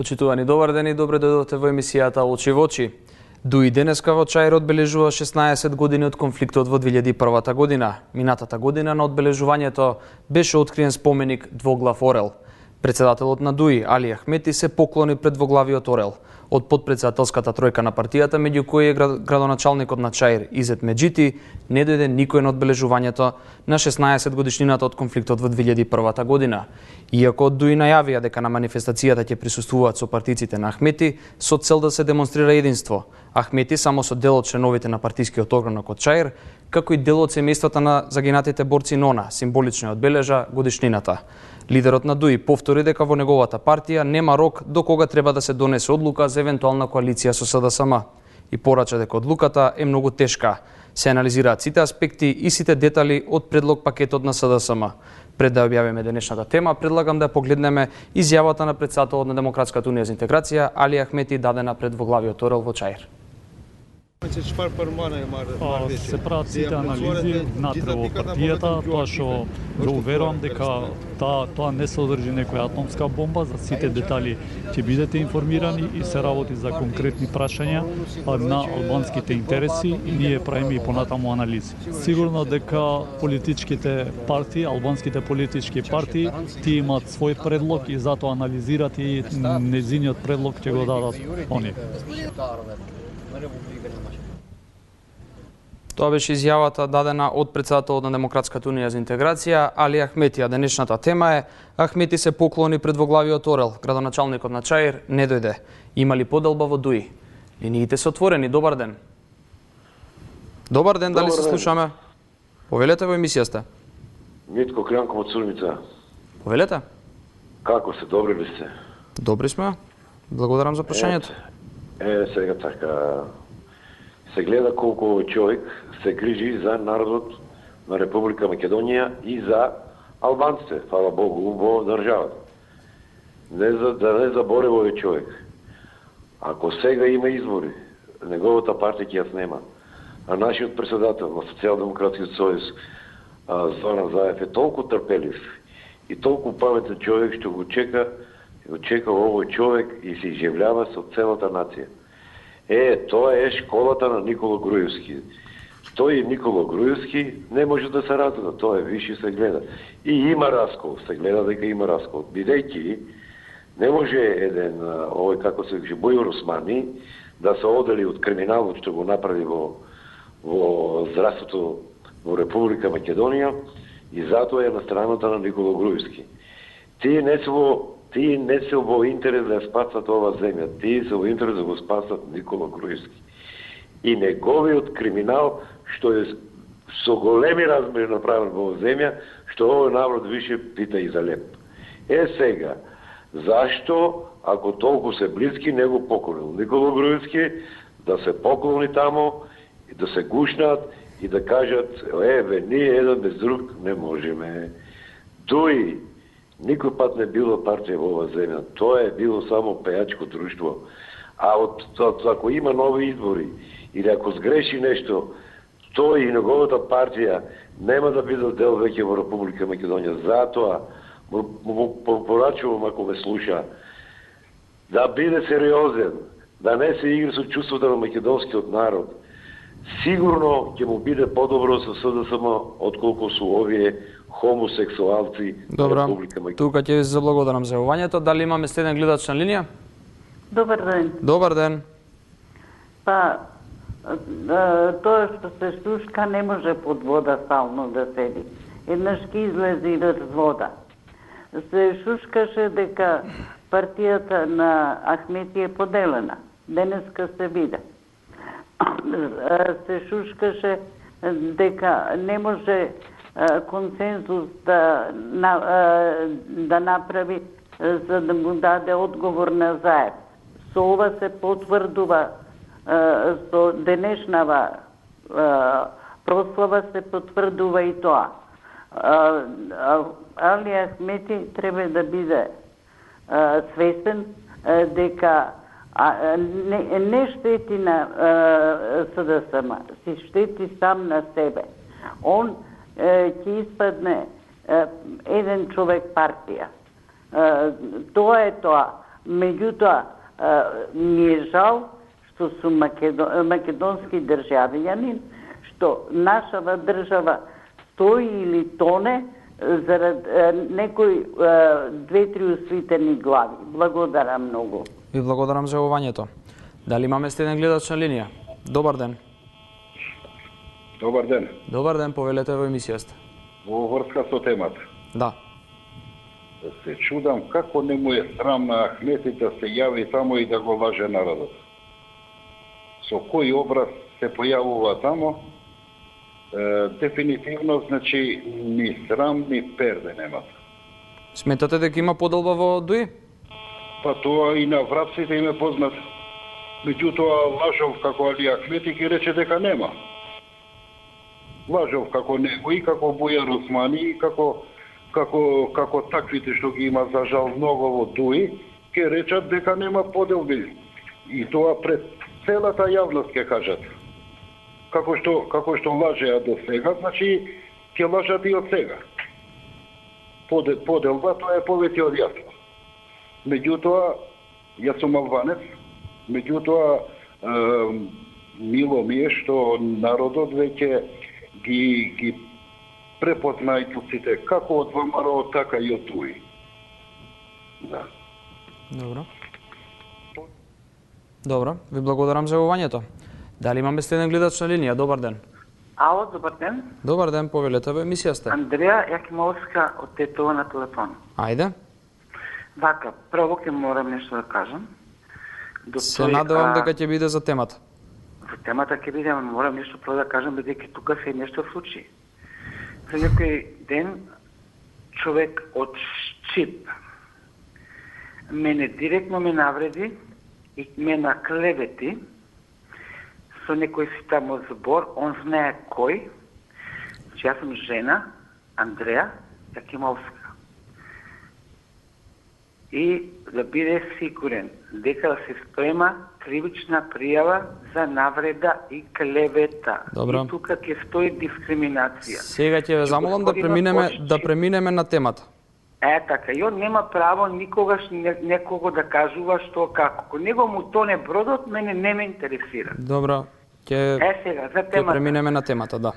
Почитувани, добар ден и добре дојдовте во емисијата Очи во очи. Дуи денеска во Чаир одбележува 16 години од конфликтот во 2001 година. Минатата година на одбележувањето беше откриен споменик Двоглав орел. Председателот на Дуи, Али Ахмети, се поклони пред двоглавиот орел. Од подпредседателската тројка на партијата, меѓу кои е градоначалникот на Чаир, Изет Меджити, не дојде никој на одбележувањето на 16 годишнината од конфликтот во 2001 година. Иако од Дуи најавија дека на манифестацијата ќе присуствуваат со партиците на Ахмети со цел да се демонстрира единство. Ахмети само со дел од членовите на партискиот огранок од Чаир, како и дел од семејствата на загинатите борци Нона, символично одбележа годишнината. Лидерот на Дуи повтори дека во неговата партија нема рок до кога треба да се донесе одлука за евентуална коалиција со СДСМ. И порача дека одлуката е многу тешка. Се анализираат сите аспекти и сите детали од предлог пакетот на СДСМ. Пред да објавиме денешната тема, предлагам да погледнеме изјавата на председателот на Демократската унија за интеграција, Али Ахмети, дадена пред двоглавиот орел во Чаир. Се прават сите анализи внатре во партијата, тоа што го уверувам дека тоа не содржи некоја атомска бомба, за сите детали ќе бидете информирани и се работи за конкретни прашања на албанските интереси и ние правиме и понатаму анализи. Сигурно дека политичките партии, албанските политички партии, тие имаат свој предлог и затоа анализират и незиниот предлог ќе го дадат оние. Тоа беше изјавата дадена од председателот на Демократската унија за интеграција, Али Ахмети. А денешната тема е Ахмети се поклони пред двоглавиот орел. Градоначалникот на Чаир не дојде. Има ли поделба во Дуи? Линиите се отворени. Добар ден. Добар ден, дали се слушаме? Повелете во емисија сте. Митко Крјанков од Сурмица. Повелете? Како се, добри ли сте? Добри сме. Благодарам за прашањето. Сега така, се гледа колку човек се грижи за народот на Република Македонија и за албанците, фала Богу, во државата. Да не заборева овој човек. Ако сега има избори, неговата партија ќе ја снема, а нашиот председател на Социјалдемократскиот сојуз Зоран Заев е толку трпелив и толку паметен човек што го чека овој човек и се изживлява со целата нација. Тоа е школата на Никола Груевски. Тој Никола Груевски не може да се радува, тоа е виши се гледа. И има раскол, се гледа дека има раскол. Бидејќи не може еден, овој како се каже, Бојор Османи, да се одели од криминалот што го направи во здравството во Република Македонија и затоа е на страната на Никола Груевски. Тие не се во интерес да ја спасат ова земја, тие се во интерес да го спасат Никола Груевски. И неговиот криминал, што е со големи размери направен во ова земја, што овој народ више пита и за леп. Сега, зашто, ако толку се близки, не го поклонил Никола Груевски, да се поклони тамо, и да се гушнат и да кажат, ние еден без друг не можеме. Дуи, никој пат не било партија во ова земја. Тоа е било само пејачко друштво. А ако има нови избори или ако сгреши нешто, тој и неговата партија нема да бидат дел веќе во Република Македонија. Затоа му порачувам, ако ме слуша, да биде сериозен, да не се игра со чувството на македонскиот народ. Сигурно ќе му биде подобро со СДСМ отколку со овие хомосексуалци. Добра, тука ќе ви заблагодарам за јавувањето. Дали имаме следен гледач на линија? Добар ден. Добар ден. Тоа што се шушка не може под вода стално да седи. Еднаш ке излезе и вода. Се шушкаше дека партијата на Ахмети е поделена. Денеска се биде. Се шушкаше дека не може консензус да направи за да му даде одговор на Заев. Со ова се потврдува, со денешнава прослава се потврдува и тоа. Али Ахмети треба да биде свесен дека не штети на СДСМ, си штети сам на себе. Он ќе испадне еден човек партија. Тоа е тоа. Меѓутоа, ми е жал што сум македонски државјанин, што нашава држава стои или тоне зарад некои 2-3 освитени глави. Благодарам многу. Ви благодарам за јавувањето. Дали имаме следен гледач на линија? Добар ден. Добар ден. Добар ден, повелете во емисијата. Во врска со темата. Да. Се чудам како не му е срам на Ахмети да се јави тамо и да го лаже народот. Со кој образ се појавува тамо, дефинитивно, значи, ни срам, ни перде немат. Сметате дека има поделба во ДУИ? Па тоа и на врапците им е познат. Меѓутоа, Лажов како Али Ахмети ки рече дека нема. Лажов како него и како Бујар Османи и како таквите што ги има за жал многу во ДУИ, ке речат дека нема поделби. И тоа пред целата јавност ке кажат. Како што лажеа до сега, значи ќе лажат и од сега. Поделба тоа е повеќе од јасно. Меѓутоа, јас сум албанец, меѓутоа мило ми е што народот веќе ги препозна институциите како од ВМРО, така и од ДУИ. Да. Добро, ви благодарам за јавувањето. Дали имаме следен гледач на линија? Добар ден. Ало, добар ден. Добар ден, повелете во емисијата. Андреја Јакимовска од Тетова на телефон. Ајде. Вака, прво ќе морам нешто да кажам. Се надевам дека ќе биде за темата. За темата ќе биде, ама морам нешто прво да кажам, бидејќи тука се нешто случи. За некој ден човек од Шчип мене директно ме навреди и ме наклевети со некој си тамо збор, он знае кој. Че јас сум жена, Андреја Јакимовска. И да биде сигурен дека да се спрема кривична пријава за навреда и клевета. Добро. И тука ќе стои дискриминација. Сега ќе ве замолам да преминеме на темата. Така, и он нема право никогаш некого да кажува што како. Ко него му тоне бродот, мене не ме интересира. Добро, ќе преминеме на темата, да.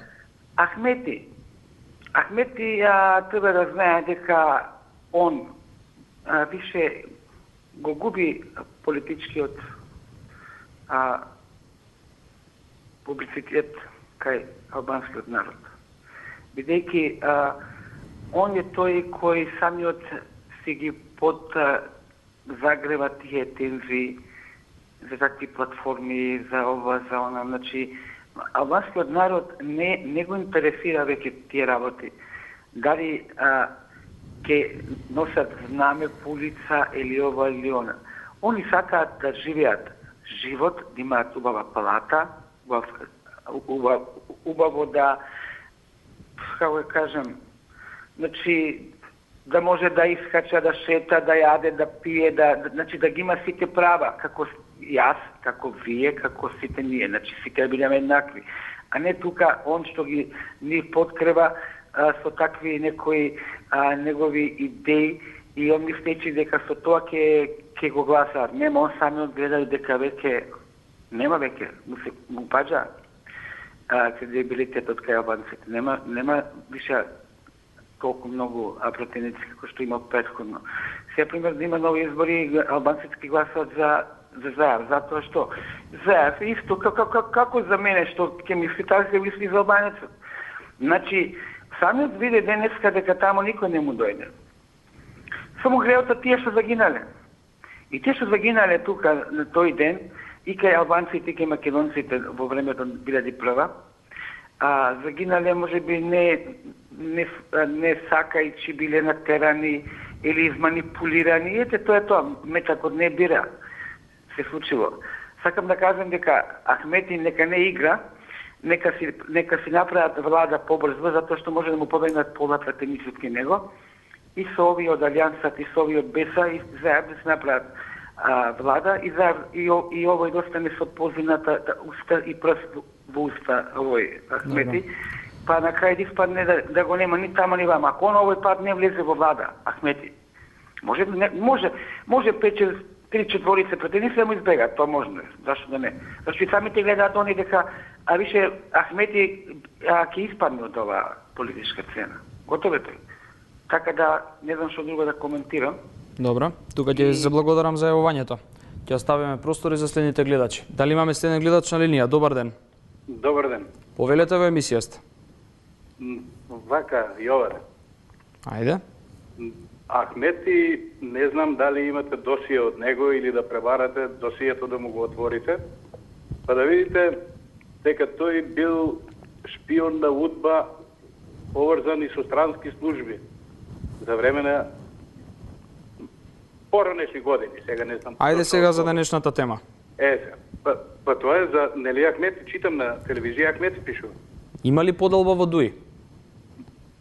Ахмети треба да знае дека он више го губи политичкиот публицитет кај албанскиот народ. Бидејќи он е тој кој самиот си ги загрева тие тензии за такви платформи, за ова, за она. Значи, албанскиот народ не го интересира веќе тие работи. Дали ќе носат знаме по улица или ова или она. Они сакаат да живеат живот, да имаат убава палата, убаво да, како да кажем, значи, да може да искача, да шета, да јаде, да пие, значи да ги има сите права, како јас, како вие, како сите ние, значи сите бидеме еднакви. А не тука он што ни подкрева со такви некои негови идеи и он мислечи дека со тоа ќе го гласаат. Нема, он самиот гледа дека веќе нема веќе, му паѓа кредибилитетот кај албанците. Нема више толку многу пратеници како што има претходно. Сега пример да има нови избори, албанците ќе гласаат за Заев, затоа што Заев е исто како за мене што ќе мисли, така ќе мисли за албанецот. Значи, самиот виде денеска дека тамо никој не му дојде. Само греот тие што загинале. И тие што загинале тука на тој ден, и кај албанците, и кај македонците во времето 2001, загинале можеби не сакајќи биле натерани или изманипулирани. Ете, тоа е тоа, метакот не бира. Се случило. Сакам да кажам дека Ахмети нека не игра, нека си направат влада побрзо, затоа што може да му побегнат пола пратеници од него, и со овие од Алијансат, и со овие од БЕСА, и заедно да се направат влада, и овој да остане со позината уста и прст во уста овој Ахмети, па на крај да испадне да го нема ни тама ни вама. Ако он овој пат не влезе во влада, Ахмети, може 5-6 3-4 пратеници да му избегаат, тоа можно е. Зашто да не? Зашто и самите гледаат они дека више Ахмети ќе испадне од оваа политичка сцена. Готов е тој. Така да не знам што друго да коментирам. Добро, тука ќе заблагодарам за јавувањето. Ќе оставиме простори за следните гледачи. Дали имаме следен гледач на линија? Добар ден. Добар ден. Повелете во емисијата. Вака, Јовар. Ајде. Ахмети, не знам дали имате досие од него или да пребарате досието да му го отворите, па да видите дека тој бил шпион на УДБА, поврзан и со странски служби за време на поранешни години, сега не знам. Ајде сега за денешната тема. Па тоа е за нели Ахмети, читам на телевизија Ахмети пишува. Има ли поделба во ДУИ?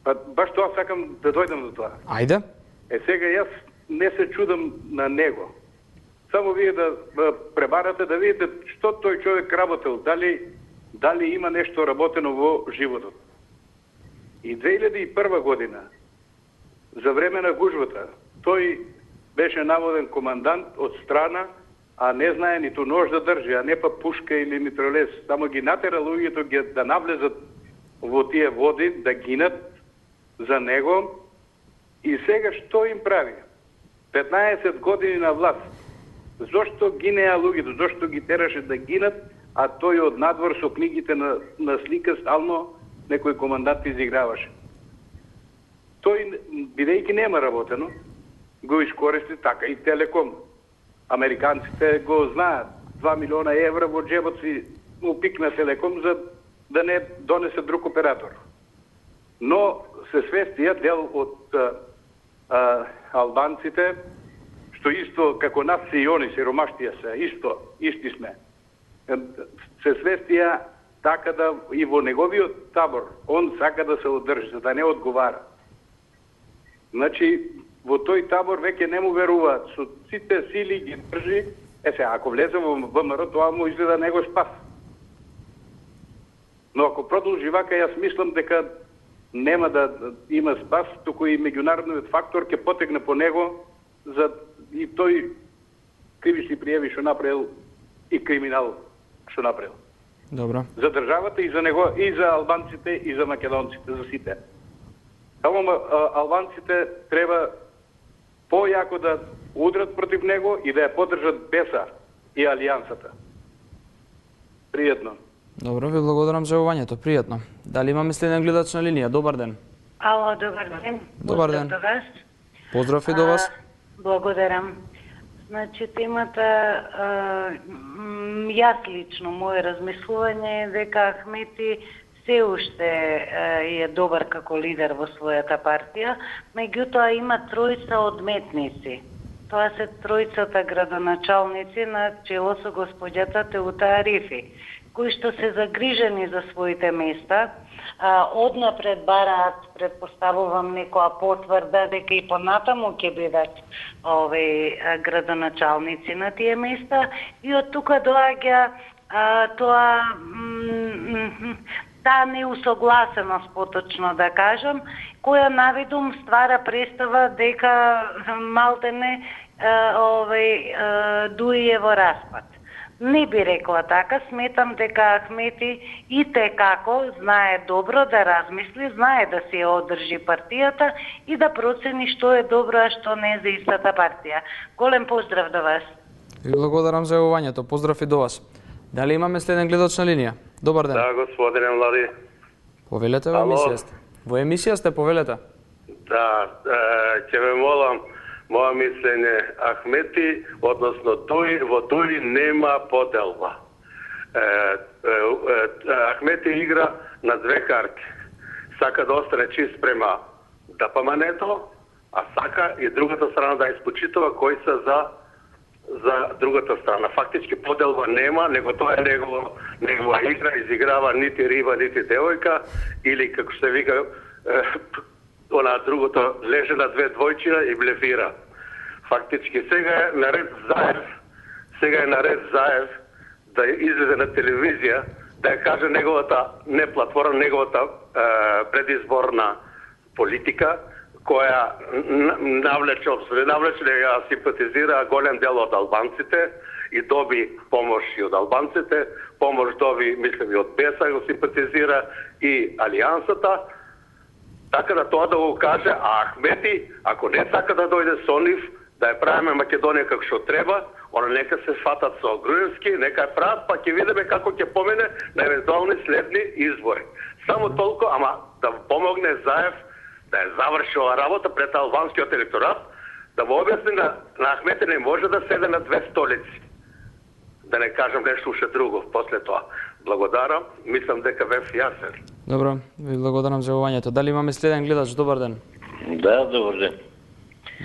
Па баш тоа сакам да дојдам до тоа. Ајде. Сега јас не се чудам на него. Само вие да пребарате да видите што тој човек работел, дали има нешто работено во животот. И 2001 година, за време на гужвата, тој беше наводен командант од страна, а не знае ниту нож да држи, а не па пушка или митралез. Само ги натера луѓето да навлезат во тие води, да гинат за него. И сега што им прави? 15 години на власт. Зошто гинеа луѓето? Зошто ги тераше да гинат, а тој од надвор со книгите на слика стално некој командант изиграваше. Тој, бидејќи нема работено, го искористи така и Телеком. Американците го знаат. 2 милиона евра во джебот си му пикна Телеком за да не донесе друг оператор. Но се свестија дел од албанците, што исто како нас се и они, сиромаштија се, исти сме. Се свестија така да и во неговиот табор, он сака да се одржи, за да не одговара. Значи, во тој табор веќе не му веруваат, со сите сили ги држи, ако влезе во ВМРО, тоа му изгледа него спас. Но ако продолжи вака, јас мислам дека нема да има спас, туку и меѓународниот фактор ќе потегне по него за и тој кривични пријави што направил и криминал што направил. Добро. За државата и за него, и за албанците, и за македонците, за сите. Само албанците треба појако да удрат против него и да ја поддржат БЕСА и Алијансата. Пријатно. Добро, ви благодарам за јавувањето. Пријатно. Дали имаме следен гледач на линија? Добар ден. Ало, добар ден. Добар ден. До вас. Поздрав и до вас. Благодарам. Значи, темата, јас лично, моје размислување е дека Ахмети се уште е добар како лидер во својата партија, меѓутоа има тројца одметници. Тоа се тројцата градоначалници на чело со господјата Теута Арифи, кои што се загрижени за своите места, однапред бараат, предпоставувам, некоја потврда дека и понатаму ќе бидат градоначалници на тие места, и од тука доаѓа таа неусогласеност, поточно да кажам, која наведум ствара представа дека малтене ДУИ е во распад. Не би рекла така, сметам дека Ахмети и како знае добро да размисли, знае да се одржи партијата и да процени што е добро, а што не за истата партија. Голем поздрав до вас. Ви благодарам за јавувањето. Поздрав и до вас. Дали имаме следен гледач на линија? Добар ден. Да, господине Млади. Повелете во емисијата. Во емисија сте, повелете. Да, ќе ве молам, моја мислење, Ахмети, односно во ДУИ нема поделба. Ахмети игра на две карти. Сака да остане чист према ДПМН-то, а сака и другата страна да испочитува кои се за другата страна. Фактички поделба нема, него тоа е негова игра, изиграва нити риба, нити девојка, или како се вика, она другото леже на две двојчина и блефира. Фактички сега е наред Заев да излезе на телевизија, да ја каже неговата, не платформа, неговата предизборна политика, која навлече, ја симпатизира голем дел од албанците и доби помош и од албанците, помош доби, мислам, и од БЕСА го симпатизира и Алијансата, така да тоа да го каже, а Ахмети, ако не сака да дојде со нив, да ја правиме Македонија како што треба, она нека се сватат со Груевски, нека ја прават, па ќе видиме како ќе помене на евентуални следни избори. Само толку, ама да помогне Заев да ја заврши ова работа пред албанскиот електорат, да му објасни на Ахмети не може да седе на две столици. Да не кажам нешто уште друго после тоа. Благодарам, мислам дека бев јасен. Добро, ви благодарам за јавувањето. Дали имаме следен гледач? Добар ден. Да, добар ден.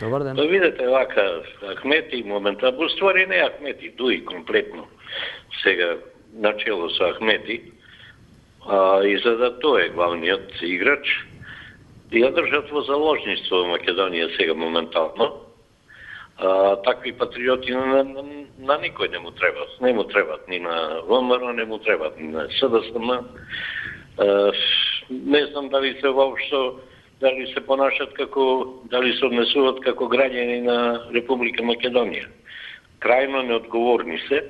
Добар ден. Да видите вака, Ахмети моментално, уствари не Ахмети, Дуи комплетно. Сега начело со Ахмети, и за да тој е главниот играч, ја држат во заложништво во Македонија сега моментално. Такви патриоти на никој не му требат. Не му требат ни на ВМРО, не му требат ни на СДСМ. Не знам дали се воопшто, дали се понашат како, дали се однесуват како граѓани на Република Македонија. Крајно неодговорни се.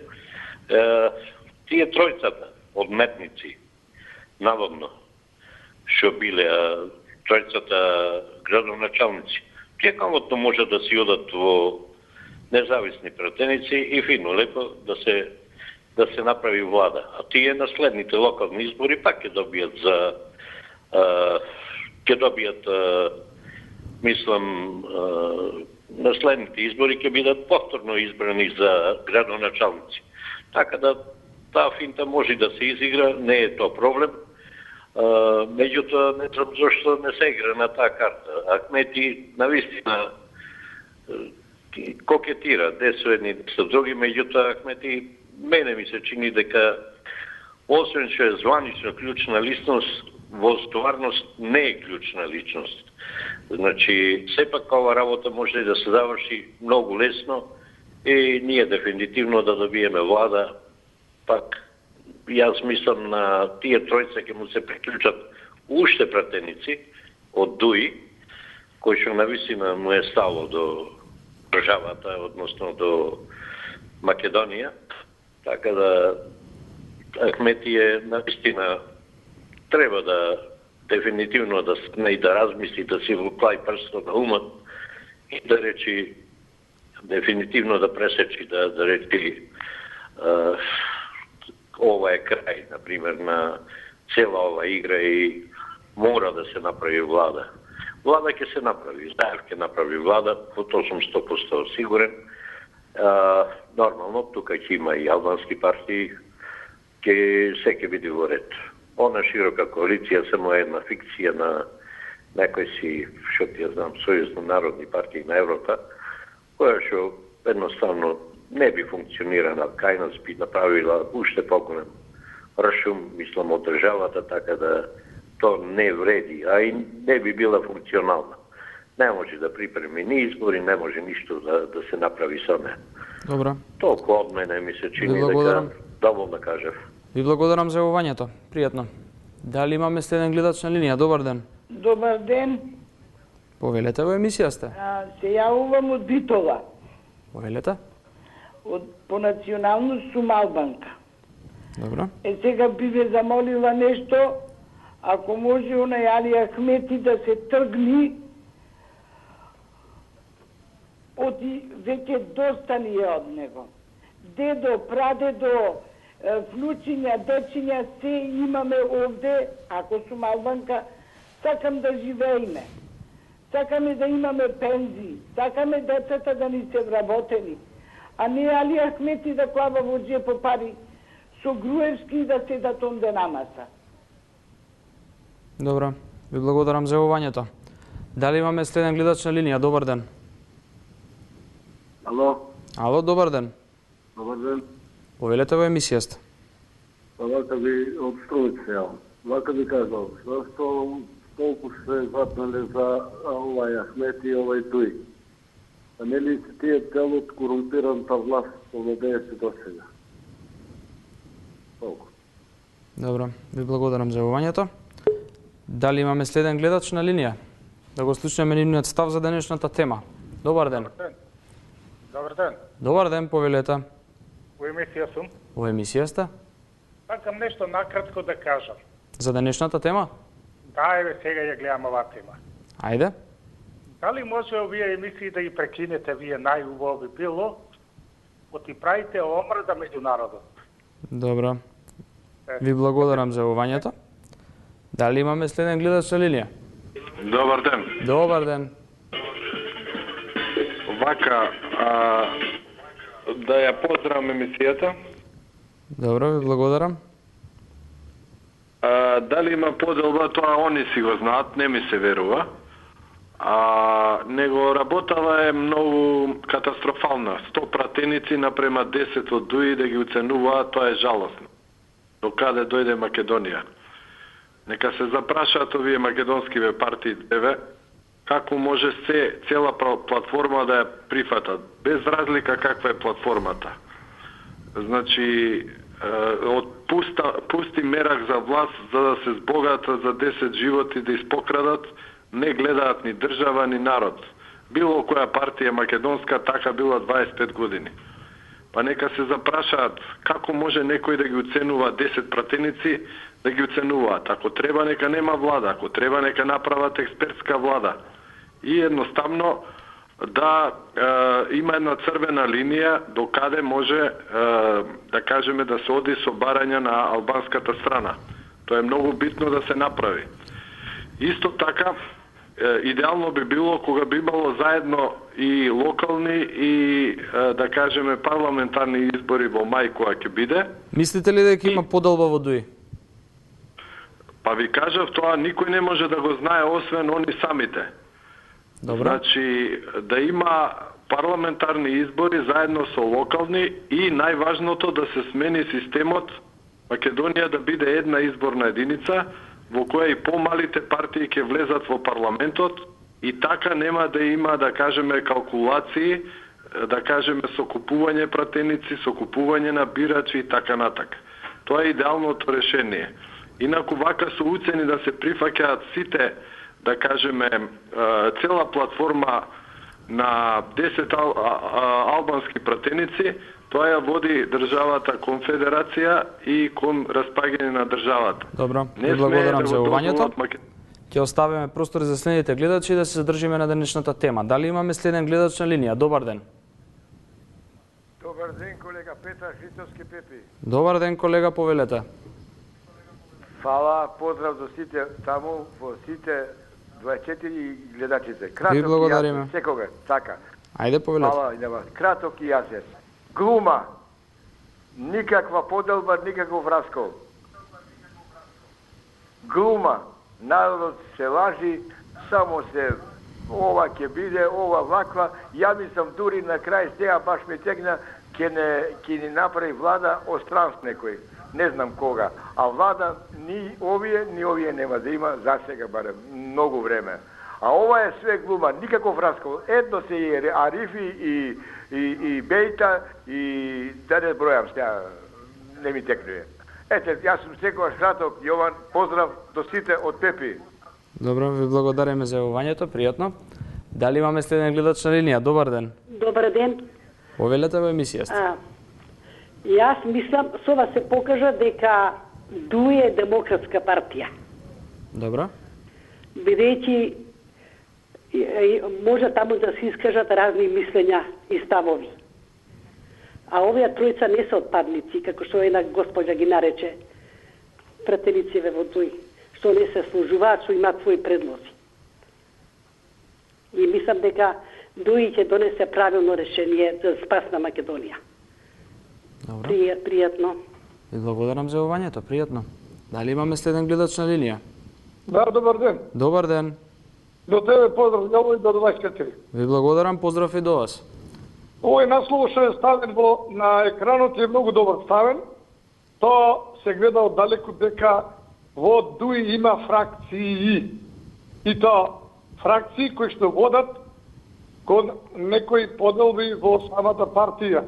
Тие тројцата одметници, наводно, што биле тројцата градоначалници, тие комотно може да си одат во независни пратеници и фино лепо да се направи влада. А тие наследните локални избори пак ќе добијат мислам наследните избори ќе бидат повторно избрани за градоначалници. Така да таа финта може да се изигра, не е тоа проблем. Меѓутоа, не знам зашто не се игра на таа карта. Ахмети навистина кокетира, де со едни, де со други, меѓутоа Ахмети мене ми се чини дека освен што е званично клучна личност, во стварност не е клучна личност. Значи, сепак ова работа може да се заврши многу лесно и ние дефинитивно да добиеме влада. Пак, јас мислам на тие тројца ќе му се приклучат уште пратеници од Дуи, кој што навистина му е стало до државата, односно до Македонија. Така да Ахмети е навистина треба да дефинитивно да стане и да размисли, да си вклаи прстот на умот и да речи дефинитивно да пресечи, да речи ова е крај, например, на цела ова игра и мора да се направи влада. Влада ќе се направи, Заев ќе направи влада, во тоа сум 100% сигурен. Нормално, тука ќе има и албански партии, се ќе биде во ред. Она широка коалиција само е една фикција на некој си, што ти ја знам, Сојуз на народни партии на Европа, која што едноставно не би функционирала, кај нас би направила уште поголем рашум, мислам, од државата, така да то не вреди, а и не би била функционална. Не може да припреми ни избори, не може ништо да се направи со неја. Добро. Толку од мене ми се чини дека доволно кажав. Ви благодарам за јавувањето. Пријатно. Дали имаме следен гледач на линија? Добар ден. Добар ден. Повелете во емисија сте. Се јавувам од Битола. Повелете. По националност сум албанка. Добро. Сега би ве замолила нешто, ако може онај Али Ахмети да се тргни, веќе доста ни е од него. Дедо, прадедо, внучиња, дечиња, се имаме овде, ако сум албанка, сакам да живееме. Сакаме да имаме пензии, сакаме децата да ни се вработени. А не Али Ахмети да клава во джепо пари со Груевски и да седат онде намаса. Добро, ви благодарам за јавувањето. Дали имаме следен гледач на линија? Добар ден. Ало. Ало, добар ден. Добар ден. Повелете во емисија сте. Вака би од Струмица јавам. Вака би кажал, зашто толку се ватнале за овај Ахмети и овај Дуи? А нели се тие дел од корумпираната власт овладее се до сега? Толку. Добро, ви благодарам за јавувањето. Дали имаме следен гледач на линија? Да го слушнеме нивниот став за денешната тема. Добар ден. Добар ден. Добар ден, повелете. Во емисија сум. Во емисија сте? Сакам нешто накратко да кажам. За денешната тема? Да, еве сега ја гледам оваа тема. Ајде. Дали може овие емисии да ги прекинете вие, најубаво би било, оти правите омрда меѓу народот. Добро. Ви благодарам за јавувањето. Дали имаме следен гледач на линија? Добар ден. Добар ден. Вака, да ја поздравам емисијата. Добро, ви благодарам. Дали има поделба, тоа они си го знаат, не ми се верува. Него работава е многу катастрофална. 100 пратеници напрема 10 од ДУИ да ги оценуваат, тоа е жалосно. До каде дојде Македонија? Нека се запрашаат овие македонскиве партии деве, како може цела платформа да ја прифатат, без разлика каква е платформата. Значи, од пусти мерак за власт за да се збогатат за 10 животи да испокрадат, не гледаат ни држава, ни народ. Било која партија македонска така била 25 години. Па нека се запрашаат како може некој да ги оценува 10 пратеници, да ги оценуваат. Ако треба нека нема влада, ако треба нека направат експертска влада. И едноставно да има една црвена линија до каде може да кажеме да се оди со барање на албанската страна. Тоа е многу битно да се направи. Исто така идеално би било кога би имало заедно и локални и да кажеме парламентарни избори во мај која ќе биде. Мислите ли дека има поделба во ДУИ? Па ви кажав, тоа никој не може да го знае освен они самите. Добро. Значи да има парламентарни избори заедно со локални и најважното да се смени системот, Македонија да биде една изборна единица во која и помалите партии ќе влезат во парламентот и така нема да има, да кажеме, калкулации, да кажеме, со купување пратеници, со купување на бирачи и така натак. Тоа е идеалното решение. Инаку вака со уцени да се прифаќаат сите, да кажеме, цела платформа на 10 албански пратеници, тоа ја води државата кон федерација и кон распаѓање на државата. Добро, ви благодарам за јавувањето. Ќе оставиме простор за следните гледачи да се задржиме на денешната тема. Дали имаме следен гледач на линија? Добар ден. Добар ден, колега Петар Христовски Пепи. Добар ден, колега, повелете. Фала, поздрав до сите таму, во сите 24 гледачите. Ви благодариме. Секогаш, така. Ајде, повелете. Фала и на вас. Краток и јасен. Глума. Никаква поделба, никаков раскол. Глума. Народот се лажи, само се ова ќе биде, ова ваква. Ја мислам дури на крај сега баш ме тегна ќе ни направи влада од странство некој. Не знам кога. А влада ни овие нема да има за сега барем многу време. А ова е све глума, никаков раскол. Едно се и Арифи и Бејта и да не бројам сега, не ми текнуе. Ете, јас сум секогаш краток, Јован, поздрав до сите од Пепи. Добро, ви благодариме за јавувањето, пријатно. Дали имаме следен гледач на линија? Добар ден. Добар ден. Повелете во емисијата. Јас мислам, со ова се покажа дека ДУИ е демократска партија. Добро. Бидејќи може таму да се искажат разни мислења и ставови. А овие тројца не се отпадници, како што една госпоѓа ги нарече пратенициве во ДУИ, што не се служуваат, што имаат своји предлози. И мислам дека ДУИ ќе донесе правилно решение за спас на Македонија. Добро. Пријатно. Ви благодарам за јавувањето, пријатно. Дали имаме следен гледач на линија? Да, добар ден. Добар ден. До тебе поздрав, Јово и до 24. Ви благодарам, поздрав и до вас. Овој наслов што е ставен на екранот е многу добар ставен. Тоа се гледа од далеку дека во ДУИ има фракции. И тоа фракции кои што водат кон некои поделби во самата партија.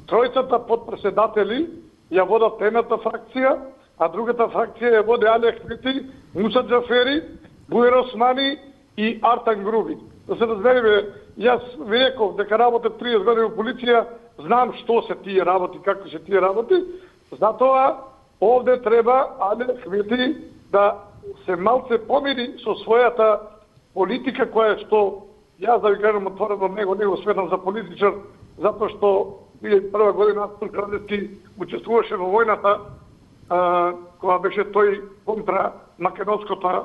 Тројцата подпредседатели ја водат едната фракција, а другата фракција ја води Али Ахмети, Муса Џафери, Буер Османи и Артан Груби. Да се разбереме, јас ви реков дека работам 30 години во полиција, знам што се тие работи, како се тие работи, затоа овде треба Али Ахмети да се малце помири со својата политика која што јас да ви кажам отворено него не го сметам за политичар, затоа што 2001 година Туркрадески учествуваше во војната кога беше тој контра македонската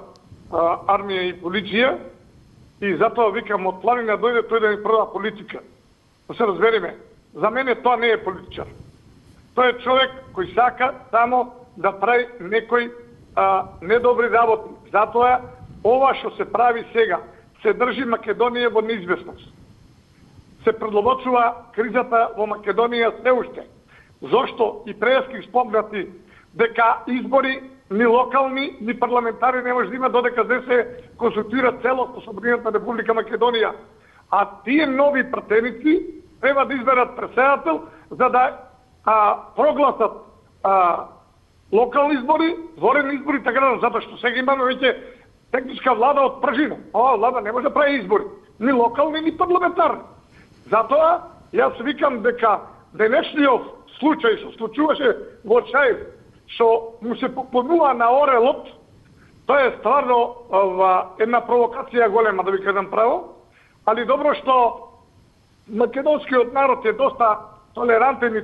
армија и полиција и затоа викам од планина дојде тој да ни прода политика. Да се разбереме, за мене тоа не е политичар. Тој е човек кој сака само да прави некој недобри работи. Затоа ова што се прави сега се држи Македонија во неизвестност. Се предлобочува кризата во Македонија се уште. Зошто и прески спомнати дека избори ни локални, ни парламентари не може да има додека не се консултира целосно Собранието на Република Македонија. А тие нови пратеници треба да изберат председател за да прогласат локални избори, дворени избори, така да, затоа што сега имаме веќе техничка влада од пржина. Ова влада не може да прави избори, ни локални, ни парламентарни. Затоа, јас викам дека денешниот случај што случуваше во Чаев, што му се поклонува на орелот, тоа е стварно една провокација голема, да ви кажам право, али добро што македонскиот народ е доста толерантен и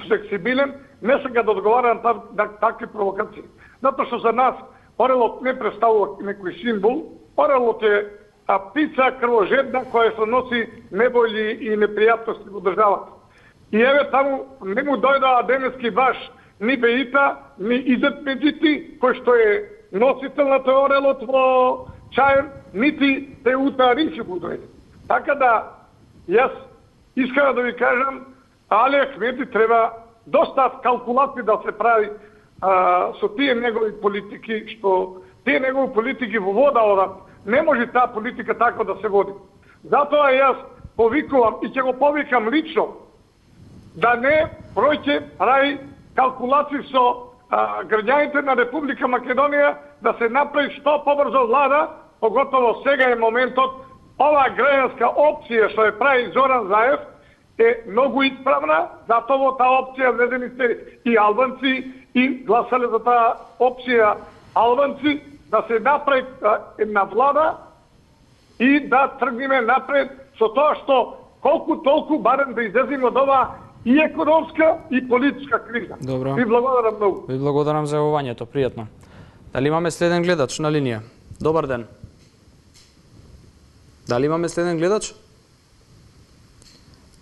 флексибилен, не сега да одговара на такви провокации. Затоа што за нас орелот не представува некој символ, орелот е птица крвожедна која се носи неволји и непријатности во државата. И еве таму не му дојдоа денески баш ни Беита, ни Изет Меджити, кој што е носител на тој орелот во Чаев, нити Теута Ринчи му дојде. Така да, јас искам да ви кажам, Али Ахмети треба доста калкулации да се прави со тие негови политики, што тие негови политики во вода одат. Не може таа политика така да се води. Затоа јас повикувам и ќе го повикам лично да не пројќе прави калкулации со граѓаните на Република Македонија, да се направи што побрзо влада, поготово сега е моментот. Оваа граѓанска опција што ја прави Зоран Заев е многу исправна, затоа во таа опција влезени се и албанци и гласале за таа опција албанци, да се направи една влада и да тргнеме напред со тоа што колку толку барем да излеземе од оваа и економска и политичка криза. Добро. Ви благодарам многу. Ви благодарам за јавувањето, пријатно. Дали имаме следен гледач на линија? Добар ден. Дали имаме следен гледач?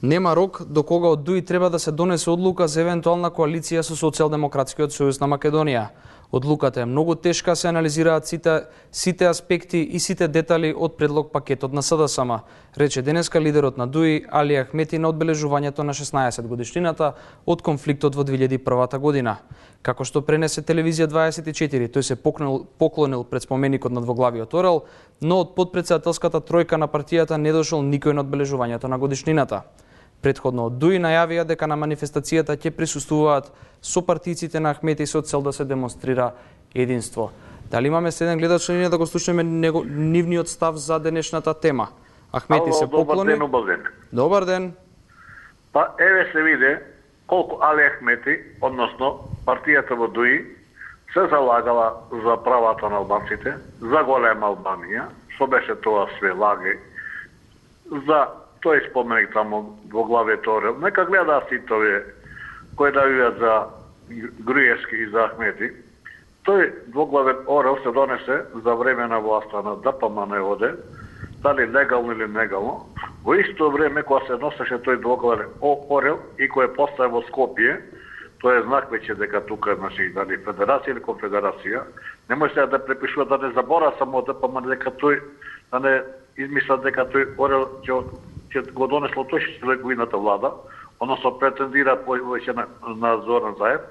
Нема рок до кога од ДУИ треба да се донесе одлука за евентуална коалиција со Социјалдемократскиот сојуз на Македонија. Одлуката е многу тешка, се анализираат сите аспекти и сите детали од предлог пакетот на СДСМ, рече денеска лидерот на ДУИ Али Ахмети на одбележувањето на 16 годишнината од конфликтот во 2001 година. Како што пренесе телевизија 24, тој се поклонил пред споменикот на двоглавиот орел, но од подпредседателската тројка на партијата не дошол никој на одбележувањето на годишнината. Предходно од ДУИ најавија дека на манифестацијата ќе присуствуваат сопартиците на Ахмети со цел да се демонстрира единство. Дали имаме следен гледач на линија да го слушнеме нивниот став за денешната тема? Ахмети се поклони. Добар ден. Добар ден. Па еве се виде колку Али Ахмети, односно партијата во ДУИ, се залагала за правата на албанците, за голема Албанија, што беше тоа све лаги, за тој споменик таму во главието орел. Нека гледаат сите овие кои навиваат за Груевски и за Ахмети. Тој двоглавен орел се донесе за време на власта на ДПМН, дали легално или нелегално, во исто време кога се носеше тој двоглавен орел и кој е поставен во Скопје, тоа е знак веќе дека тука значи дали федерација или конфедерација, не може да препишува да не забора само ДПМН дека тој да не измисла дека тој орел ќе го донесло тој што влада, односно претендира повеќе на Зоран Заев.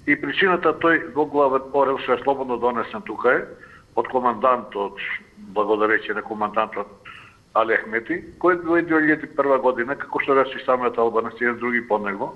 И причината тој двоглавен орел што е слободно донесен тука е од командантот, благодарејќи на командантот Али Ахмети, кој во 2001 година, како што рече самиот албанец и други по него,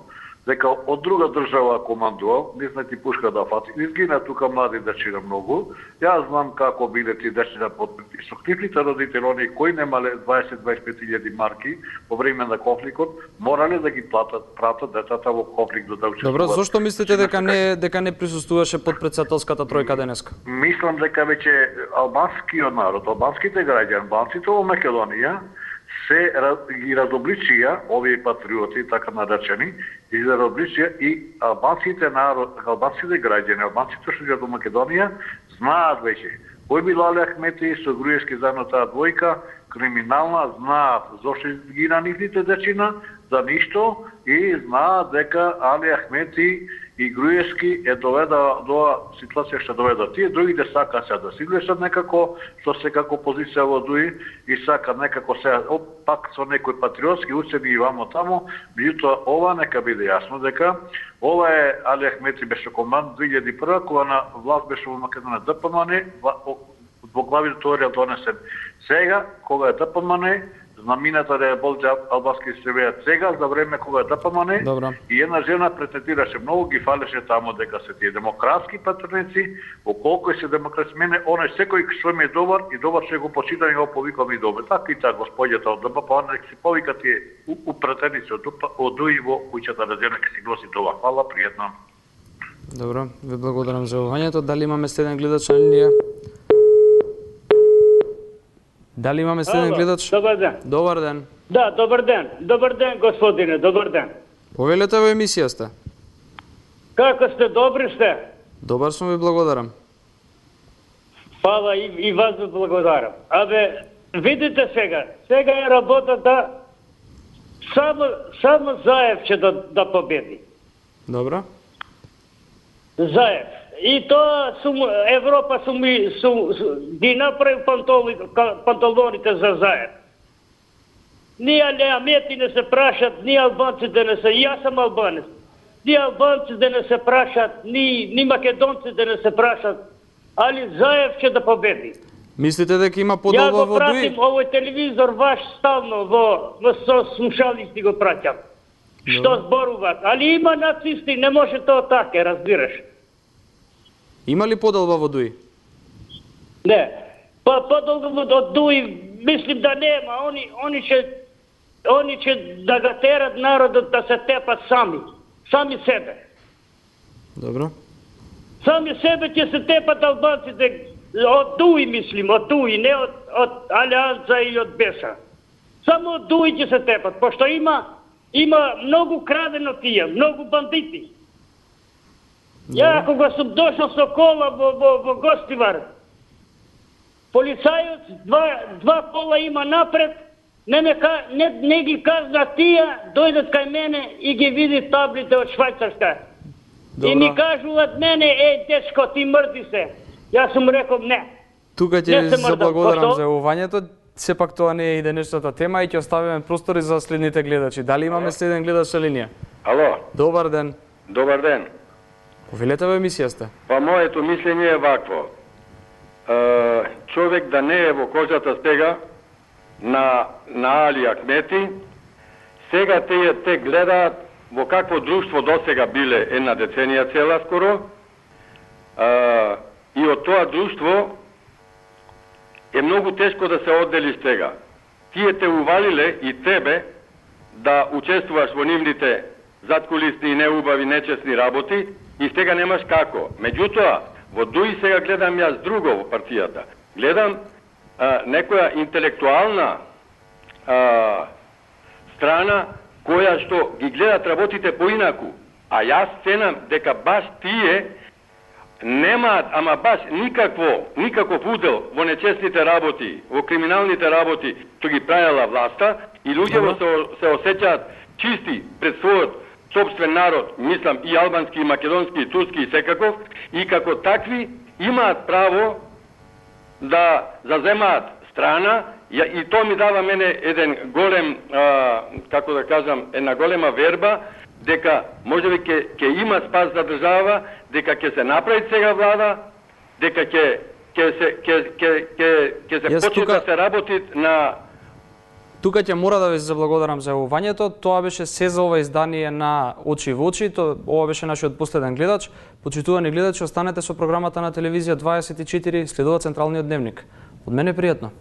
дека од друга држава командувал, не знајте пушка да фати, изгина тука млади дечина многу. Јас знам како биле ти дечина под притисок. Нивните родители, они кои немале 20-25.000 марки во време на конфликтот, морале да ги пратат детата во конфликт да учествуваат. Добро, зошто мислите дека не присуствуваше подпредседателската тројка денеска? Мислам дека веќе албанскиот народ, албанските граѓани, албанците во Македонија се ги разобличија овие патриоти, така наречени, и разобличија и албанските народ, албанските граѓани, албанците што живеат во Македонија, знаат веќе кој бил Али Ахмети со Груевски заедно таа двојка, криминална, знаат зошто изгина нивните дечина, за ништо, и знаат дека Али Ахмети и Груевски доведа до ситуација што доведа. Тие другите сакаат се да си влешат некако, што се како позиција во ДУИ и сакаат некако се пак со некои патриотски уцени и вамо тамо, меѓутоа ова нека биде јасно дека ова е Али Ахмети беше команд 2001 кога на власт беше во Македонија ДПМН, во глави теорија донесен. Сега кога е ДПМН, знамината да е болџа албански севеат сега за време кога е ДПМН и една жена претендираше многу, ги фалеше тамо дека се тие демократски патриоти, околку се демократски мене, оној секој што ми е добар и добар ќе го почитам и го повикам и добар. Така и така господјата од ДПМН нека си повика тие упратеници од ДУИ во куќата на жена ќе си гласи тоа. Фала, пријатно. Добро, ви благодарам за јавувањето. Дали имаме следен гледач на линија? Дали имаме следен гледач? Добар ден. Добар ден. Да, добар ден. Добар ден, господине, добар ден. Повелете во емисија сте. Како сте, добри сте? Добар сум, ви благодарам. Фала и вас ви благодарам. Абе, видите сега е работата само Заев ќе да победи. Добро. Заев. И тоа Европа ги направи панталоните за Заев. Ние Алиамети не се прашат, ние албанците не се, јас сум албанец. Ние албанците не се прашат, ни македонците не се прашат, али Заев ќе да победи. Мислите дека има подолба во ДУИ? Ја го пратим овој телевизор ваш стално со слушалисти го праќам. Што зборуваат, али има нацисти, не може тоа така, разбираш. Има ли подолба во ДУИ? Не. Подолба од ДУИ мислим да нема. Они ќе да го терат народот да се тепат сами себе. Добро. Сами себе ќе се тепат албанците од ДУИ, мислим, од ДУИ, не од Алианца и од Беса. Само од ДУИ ќе се тепат, пошто има многу крадено тие, многу бандити. Ја кога сум дошол со кола во Гостивар, полицајот два кола има напред, не ги казна тие, дојдат кај мене и ги види таблите од Швајцарска. И ми кажуваат мене, дечко, ти мрди се. Јас сум рекол не. Тука ќе ви заблагодарам за јавувањето. Сепак тоа не е и денешната тема и ќе оставиме простори за следните гледачи. Дали имаме следен гледач на линија? Ало. Добар ден. Добар ден. Повелете во емисија сте. Па моето мислење е вакво. Човек да не е во кожата сега на Али Ахмети, сега те гледаат во какво друштво досега биле една деценија цела скоро, и од тоа друштво е многу тешко да се одделиш сега. Тие те увалиле и тебе да учествуваш во нивните заткулисни и неубави, нечесни работи и сега немаш како. Меѓутоа, во ДУИ сега гледам јас друго во партијата. Гледам некоја интелектуална страна која што ги гледат работите поинаку. А јас ценам дека баш тие немаат, ама баш никаков удел во нечестните работи, во криминалните работи, што ги правела власта и луѓето се осеќаат чисти пред својот собствен народ, мислам и албански, и македонски, и турски, и секаков, и како такви имаат право да заземаат страна, и тоа ми дава мене еден голем, како да кажам, една голема верба, дека можеби ќе има спас за држава, дека ќе се направи сега влада, дека ќе се почне да се работи Тука ќе мора да ви заблагодарам за јавувањето. Тоа беше се за ова издание на Очи во очи. Ова беше нашиот последен гледач. Почитувани гледачи, останете со програмата на телевизија 24, следува Централниот дневник. Од мене пријатно.